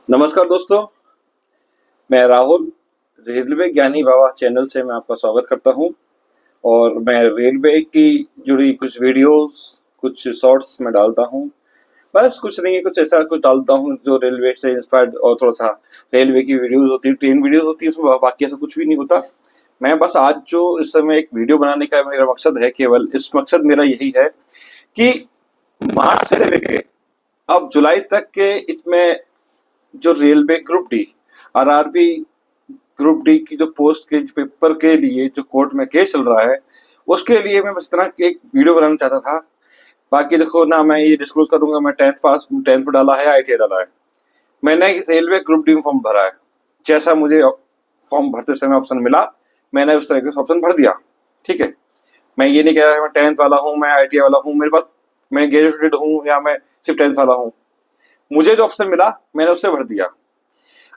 नमस्कार दोस्तों, मैं राहुल रेलवे ज्ञानी बाबा चैनल से मैं आपका स्वागत करता हूं। और मैं रेलवे की जुड़ी कुछ वीडियोस, कुछ शॉर्ट्स में डालता हूं। बस कुछ नहीं, कुछ ऐसा कुछ डालता हूं जो रेलवे से इंस्पायर्ड और थोड़ा सा रेलवे की वीडियोस होती है, ट्रेन वीडियोस होती है, उसमें बाकी ऐसा कुछ भी नहीं होता। मैं बस आज जो इस समय एक वीडियो बनाने का मेरा मकसद है, केवल इस मकसद मेरा यही है कि मार्च से लेके अब जुलाई तक के इसमें जो railway group D, RRB group D की जो पोस्ट के पेपर के लिए जो कोर्ट में केस चल रहा है, उसके लिए मैं बस इतना एक वीडियो बनाना चाहता था। बाकी देखो ना, मैं ये डिस्क्लोज करूंगा, मैं 10th में डाला है, आईटीआई डाला है। मैंने रेलवे ग्रुप डी में फॉर्म भरा है। जैसा मुझे फॉर्म भरते समय ऑप्शन मिला, मैंने उस तरीके से ऑप्शन भर दिया। ठीक है, मैं ये नहीं कह रहा मैं 10th वाला हूँ, मैं आईटीआई वाला हूँ, मेरे पास मैं ग्रेजुएटेड हूँ या मैं सिर्फ 10th वाला हूँ। मुझे जो ऑप्शन मिला मैंने उससे भर दिया।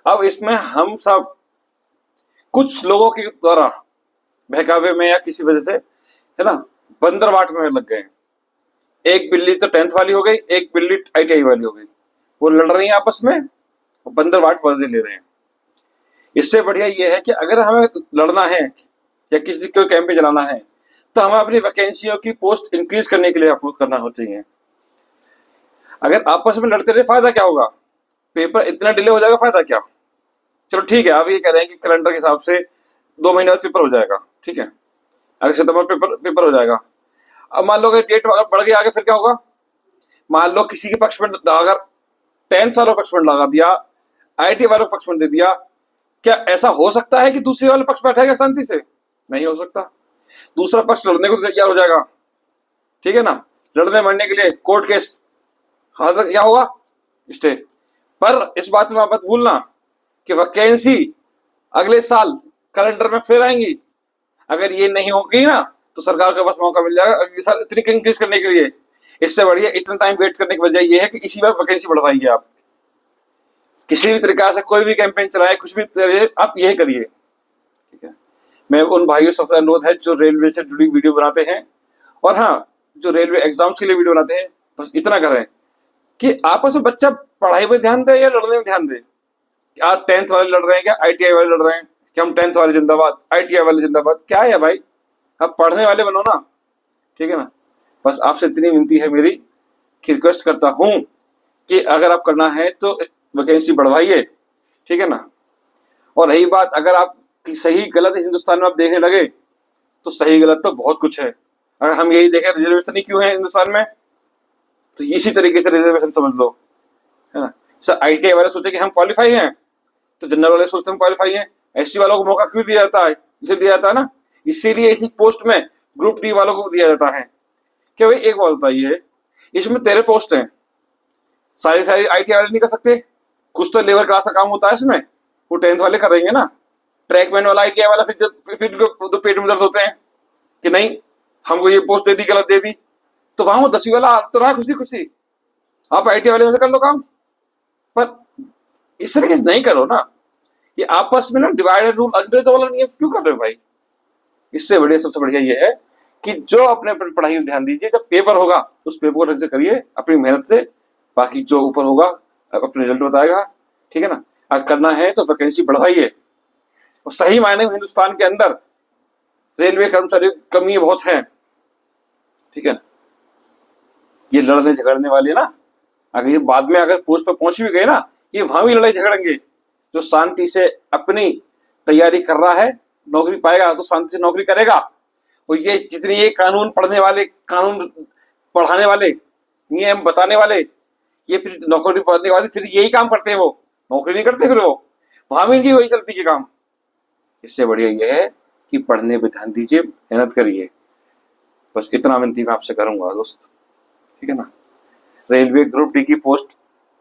अब इसमें हम सब कुछ लोगों के द्वारा बहकावे में या किसी वजह से, है ना, बंदरवाट में लग गए। एक बिल्ली तो 10th वाली हो गई, एक बिल्ली आईटीआई वाली हो गई। वो लड़ रही है आपस में, बंदरवाट मजे ले रहे हैं। इससे बढ़िया ये है कि अगर हमें लड़ना है या किसी को कैंपेन चलाना है, तो हमें अपनी वैकेंसियों की पोस्ट इंक्रीज करने के लिए अप्रोच करना हो चाहिए। अगर आपस में लड़ते रहे फायदा क्या होगा? पेपर इतना डिले हो जाएगा, फायदा क्या? चलो ठीक है, आप ये कह रहे हैं कि कैलेंडर के हिसाब से 2 महीने बाद पेपर हो जाएगा। ठीक है, अगर सितंबर पेपर पेपर हो जाएगा। अब मान लो अगर डेट बढ़ गई आगे, फिर क्या होगा? मान लो किसी के पक्ष में अगर 10th वालों पक्ष में लगा दिया, आईटी वालों पक्ष में दे दिया, क्या ऐसा हो सकता है कि दूसरे वाले पक्ष बैठेगा शांति से? नहीं हो सकता। दूसरा पक्ष लड़ने को तैयार हो जाएगा। ठीक है ना, लड़ने मरने के लिए कोर्ट केस, क्या होगा? स्टे। पर इस बात में आप मत भूलना कि वैकेंसी अगले साल कैलेंडर में फिर आएंगी। अगर ये नहीं होगी ना, तो सरकार के पास मौका मिल जाएगा अगले साल इतनी इंक्रीज करने के लिए। इससे बढ़िया इतना टाइम वेट करने की वजह यह है कि इसी बार वैकेंसी बढ़वाइए। आप किसी भी तरीका से कोई भी कैंपेन चलाए, कुछ भी करिए, आप यही करिए। ठीक है, मैं उन भाइयों से अनुरोध है जो रेलवे से जुड़ी वीडियो बनाते हैं, और हाँ, जो रेलवे एग्जाम्स के लिए वीडियो बनाते हैं, बस इतना करें कि आपस में बच्चा पढ़ाई में ध्यान दे या लड़ने में ध्यान दे। आज 10th वाले लड़ रहे हैं, क्या आईटीआई वाले लड़ रहे हैं कि हम 10th वाले जिंदाबाद, आईटीआई वाले जिंदाबाद? क्या है भाई, आप पढ़ने वाले बनो ना। ठीक है ना, बस आपसे इतनी विनती है मेरी, कि रिक्वेस्ट करता हूं कि अगर आप करना है तो वैकेंसी बढ़वाइए। ठीक है ना। और रही बात, अगर आप सही गलत हिंदुस्तान में आप देखने लगे, तो सही गलत तो बहुत कुछ है। अगर हम यही देखें रिजर्वेशन ही क्यों है हिंदुस्तान में, तो इसी तरीके से रिजर्वेशन समझ लो, है ना। सर आईटीआई वाले सोचे कि हम क्वालिफाई हैं, तो जनरल वाले सोचते हम क्वालिफाई हैं। एससी वालों को मौका क्यों दिया जाता है? इसे दिया जाता है ना, इसीलिए इसी पोस्ट में ग्रुप डी वालों को दिया जाता है। क्या भाई एक बात बताइए, इसमें 13 पोस्ट हैं, सारी सारी आईटी वाले नहीं कर सकते? कुछ तो लेबर क्लास का काम होता है इसमें, वो 10th वाले कर रहेंगे ना। ट्रैकमैन वाला आईटीआई वाला फिर तो पेट में दर्द होते हैं कि नहीं, हमको ये पोस्ट दे दी, गलत दे दी। तो वहां वो 10वीं वाला तो रहा खुशी खुशी, आप आईटी वाले में से कर लो काम। पर इस तरीके से नहीं करो ना, ये आपस में ना डिवाइडेड रूल, अंग्रेजों वाला नियम क्यों कर रहे हो भाई? इससे बढ़िया, सबसे बढ़िया ये है कि जो अपने पढ़ाई में ध्यान दीजिए, जब पेपर होगा उस पेपर को ढंग से करिए अपनी मेहनत से। बाकी जो ऊपर होगा अपने रिजल्ट बताएगा। ठीक है ना, अगर करना है तो वैकेंसी बढ़वाइए। और सही मायने में हिंदुस्तान के अंदर रेलवे कर्मचारियों की कमी बहुत है। ठीक है, ये लड़ने झगड़ने वाले ना, अगर ये बाद में अगर पोस्ट पर पहुंच भी गए ना, ये वहां भी लड़ाई झगड़ेंगे। जो शांति से अपनी तैयारी कर रहा है, नौकरी पाएगा तो शांति से नौकरी करेगा। और ये जितने ये कानून पढ़ने वाले, कानून पढ़ाने वाले, नियम बताने वाले, ये फिर नौकरी पाने के बाद फिर यही काम करते हैं, वो नौकरी नहीं करते, फिर वो वहां भी इनकी वही चलती है काम। इससे बढ़िया ये है कि पढ़ने पे ध्यान दीजिए, मेहनत करिए। बस इतना विनती मैं आपसे करूंगा दोस्त। ठीक है ना, रेलवे ग्रुप डी की पोस्ट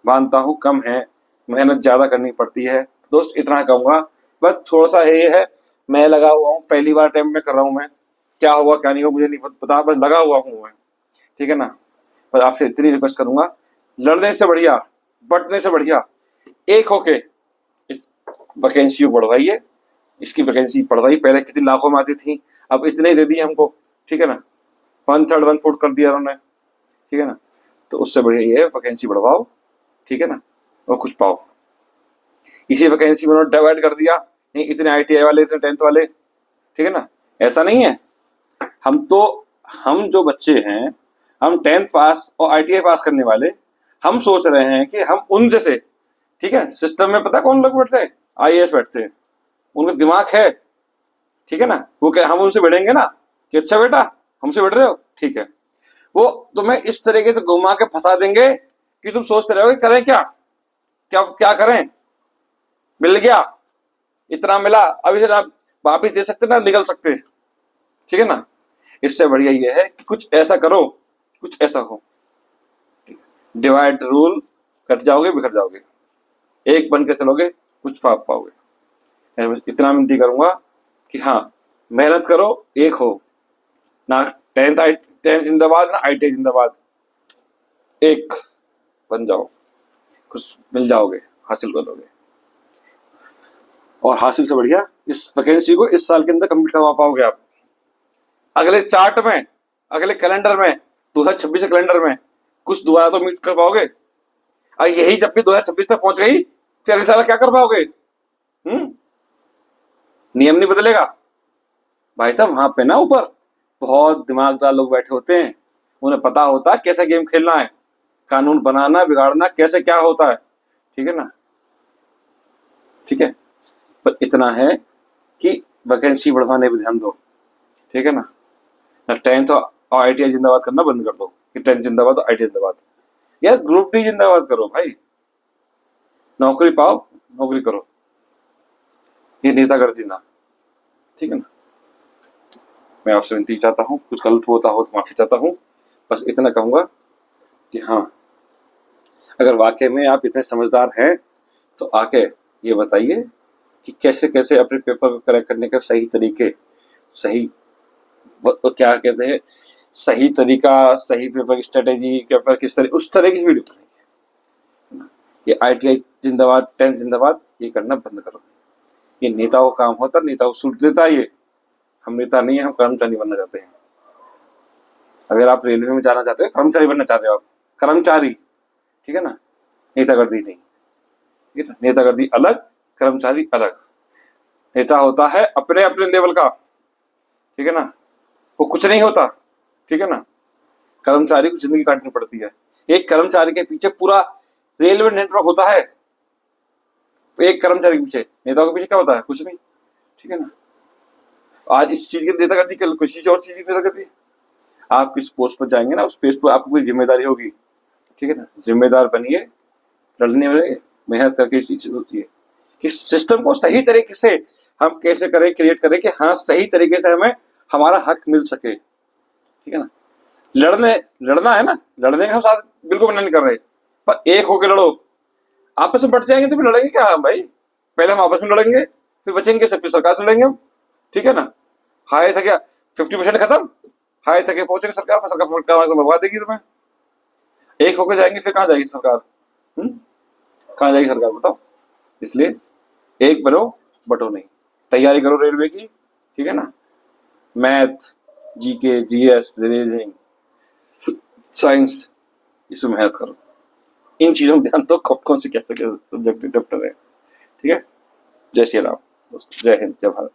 मानता हूँ कम है, मेहनत ज्यादा करनी पड़ती है दोस्त, इतना कहूंगा। बस थोड़ा सा ये है, मैं लगा हुआ हूँ, पहली बार टाइम में कर रहा हूँ मैं, क्या होगा क्या नहीं होगा मुझे नहीं पता, बस लगा हुआ हूँ मैं। ठीक है ना, पर आपसे इतनी रिक्वेस्ट करूंगा, लड़ने से बढ़िया, बटने से बढ़िया एक होके इस वैकेंसी को बढ़वाइए। इसकी वैकेंसी बढ़वाई, पहले कितनी लाखों में आती थी, अब इतने ही दे दिए हमको। ठीक है ना, 1/3 1/4 कर दिया उन्होंने। ठीक है ना, तो उससे बढ़िया ये है वैकेंसी बढ़वाओ। ठीक है ना, और कुछ पाओ। इसी वैकेंसी में उन्होंने डिवाइड कर दिया, नहीं इतने ITI वाले, इतने 10th वाले, ठीक है ना। ऐसा नहीं है। हम जो बच्चे हैं, हम 10th पास और ITI पास करने वाले, हम सोच रहे हैं कि हम उन जैसे, ठीक है, सिस्टम में पता कौन लोग बैठते हैं, IAS बैठते हैं, उनका दिमाग है, ठीक है ना। वो क्या हम उनसे बैठेंगे ना कि अच्छा बेटा हमसे बैठ रहे हो, ठीक है, वो तुम्हें इस तरीके से घुमा के फंसा देंगे कि तुम सोचते रहोगे करें क्या, क्या क्या करें, मिल गया, इतना मिला, अब इसे ना वापिस दे सकते ना निकल सकते, ठीक है ना। इससे बढ़िया ये है कि कुछ ऐसा करो, कुछ ऐसा हो, डिवाइड रूल, कट जाओगे बिखर जाओगे, एक बन के चलोगे कुछ पा पाओगे। मैं बस इतना विनती करूंगा कि हाँ मेहनत करो, एक हो ना, 10th जिंदाबाद ना ITI जिंदाबाद, एक बन जाओ, कुछ मिल जाओगे, हासिल कर लोगे, और हासिल से बढ़िया इस वैकेंसी को इस साल के अंदर कंप्लीट करवा पाओगे आप। अगले चार्ट में, अगले कैलेंडर में, 2026 के कैलेंडर में कुछ दोबारा तो मीट कर पाओगे। और यही जब भी 2026 तक पहुंच गई फिर अगले साल क्या कर पाओगे? नियम नहीं बदलेगा भाई साहब। वहां पे ना ऊपर बहुत दिमागदार लोग बैठे होते हैं, उन्हें पता होता है कैसा गेम खेलना है, कानून बनाना बिगाड़ना कैसे क्या होता है, ठीक है ना। ठीक है, पर इतना है कि वैकेंसी बढ़वाने पे ध्यान दो, ठीक है ना। 10th और ITI जिंदाबाद करना बंद कर दो कि 10th जिंदाबाद और ITI जिंदाबाद। यार ग्रुप डी जिंदाबाद करो भाई, नौकरी पाओ, नौकरी करो, ये नेतागर्दी ना, ठीक है ना। मैं आपसे विनती चाहता हूँ, कुछ गलत होता हो तो माफी चाहता हूँ, बस इतना कहूंगा कि हाँ अगर वाकई में आप इतने समझदार हैं तो आके ये बताइए कि कैसे कैसे अपने पेपर को करेक्ट करने का सही तरीके, सही क्या कहते हैं, सही तरीका, सही पेपर की स्ट्रेटेजी, पेपर किस तरह, उस तरह की वीडियो बनाइए। ये ITI जिंदाबाद 10th जिंदाबाद ये करना बंद करो। ये नेताओं का काम होता है, नेताओं को सूट देता है ये। हम नेता नहीं है, हम कर्मचारी बनना चाहते हैं। अगर आप रेलवे में जाना चाहते हो, कर्मचारी बनना चाहते हो आप, कर्मचारी, ठीक है ना, नेतागर्दी नहीं, ठीक है ना। नेतागर्दी अलग, कर्मचारी अलग। नेता होता है अपने अपने लेवल का, ठीक है ना, वो कुछ नहीं होता, ठीक है ना। कर्मचारी को जिंदगी काटनी पड़ती है। एक कर्मचारी के पीछे पूरा रेलवे नेटवर्क होता है, एक कर्मचारी के पीछे। नेता के पीछे क्या होता है? कुछ नहीं, ठीक है ना। आज इस चीज की नेता करती, कल किसी और चीज की नेता करती। आप किस पोस्ट पर जाएंगे ना, उस पोस्ट पर आपको कोई जिम्मेदारी होगी, ठीक है ना। जिम्मेदार बनिए, लड़ने में मेहनत करके चीज होती है कि सिस्टम को सही तरीके से हम कैसे करें, क्रिएट करें कि हाँ सही तरीके से हमें हमारा हक मिल सके, ठीक है ना। लड़ना है ना, लड़ने का हम साथ बिल्कुल मना नहीं कर रहे, पर एक होकर लड़ो। आपस में बढ़ जाएंगे तो फिर लड़ेंगे क्या हम भाई? पहले हम आपस में लड़ेंगे, फिर बचेंगे फिर सरकार से लड़ेंगे हम, ठीक है ना। हाय था क्या 50% खत्म, हाय थके पहुंचेंगे सरकार पर, सरकार तो भगवा देगी तुम्हें। एक होकर जाएंगे फिर कहाँ जाएगी सरकार? कहाँ जाएगी सरकार बताओ? इसलिए एक बनो, बटो नहीं। तैयारी करो रेलवे की, ठीक है ना। Math, GK, GS, reasoning, science, इसमें मेहनत करो। इन चीजों में ध्यान दो, कौन से कैसे सब्जेक्ट चैप्टर है, ठीक है। जय श्री राम दोस्तों, जय हिंद, जय भारत।